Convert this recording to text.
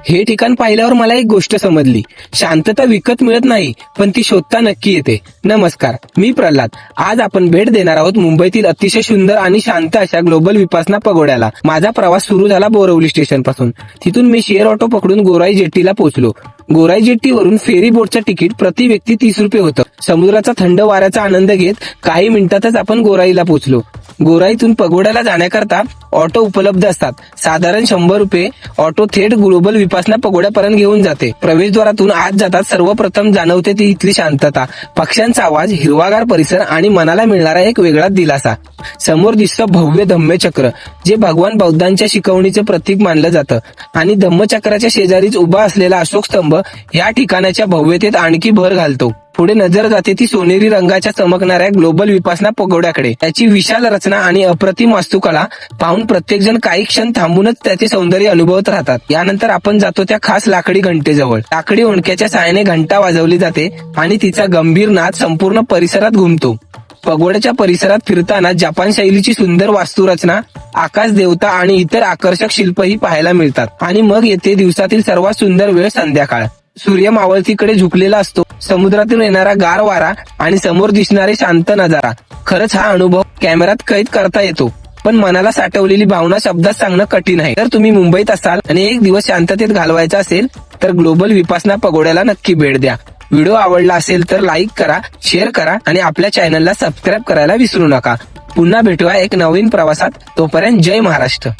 हे ठिकाण पाहिल्यावर मला एक गोष्ट समजली. शांतता विकत मिळत नाही, पण ती शोधता नक्की येते. नमस्कार, मी प्रल्हाद. आज आपण भेट देणार आहोत मुंबईतील अतिशय सुंदर आणि शांत अशा ग्लोबल विपासना पगोड्याला. माझा प्रवास सुरू झाला बोरवली स्टेशन पासून. तिथून मी शेअर ऑटो पकडून गोराई जेट्टीला पोहोचलो. गोराई जेट्टीवरून फेरी बोटचं तिकीट प्रति व्यक्ती 30 रुपये होतं. समुद्राचा थंड वाऱ्याचा आनंद घेत काही मिनिटातच आपण गोराईला पोहोचलो. गोराईतून पगोड्याला जाण्याकरता ऑटो उपलब्ध असतात. साधारण 100 रुपये ऑटो थेट ग्लोबल विपासना पगोड्यापर्यंत घेऊन जाते. प्रवेशद्वारातून आत जातात सर्वप्रथम जाणवते ती इथली शांतता, पक्ष्यांचा आवाज, हिरवागार परिसर आणि मनाला मिळणारा एक वेगळाच दिलासा. समोर दिसतं भव्य धम्मचक्र, जे भगवान बौद्धांच्या शिकवणीचं प्रतीक मानलं जातं, आणि धम्मचक्राच्या शेजारीच उभा असलेला अशोक स्तंभ या ठिकाणाच्या भव्यतेत आणखी भर घालतो. पुढे नजर जाते ती सोनेरी रंगाच्या चमकणाऱ्या ग्लोबल विपासना पगोड्याकडे. त्याची विशाल रचना आणि अप्रतिम वास्तुकला पाहून प्रत्येक जण काही क्षण थांबूनच त्याचे सौंदर्य अनुभवत राहतात. यानंतर आपण जातो त्या खास लाकडी घंटेजवळ. लाकडी ओंडक्याच्या साहाय्याने घंटा वाजवली जाते आणि तिचा गंभीर नाद संपूर्ण परिसरात घुमतो. पगोड्याच्या परिसरात फिरताना जपान शैलीची सुंदर वास्तुरचना, आकाश देवता आणि इतर आकर्षक शिल्पही पाहायला मिळतात. आणि मग येते दिवसातील सर्वात सुंदर वेळ, संध्याकाळ. सूर्य मावळतीकडे झुकलेला असतो, समुद्रातून येणारा गार वारा आणि समोर दिसणारे शांत नजारा. खरंच हा अनुभव कॅमेऱ्यात कैद करता येतो, पण मनाला साठवलेली भावना शब्दात सांगणं कठीण आहे. जर तुम्ही मुंबईत असाल आणि एक दिवस शांततेत घालवायचा असेल तर ग्लोबल विपासना पगोड्याला नक्की भेट द्या. व्हिडिओ आवडला असेल तर लाईक करा, शेअर करा आणि आपल्या चॅनलला सबस्क्राईब करायला विसरू नका. पुन्हा भेटूया एक नवीन प्रवासात. तोपर्यंत जय महाराष्ट्र.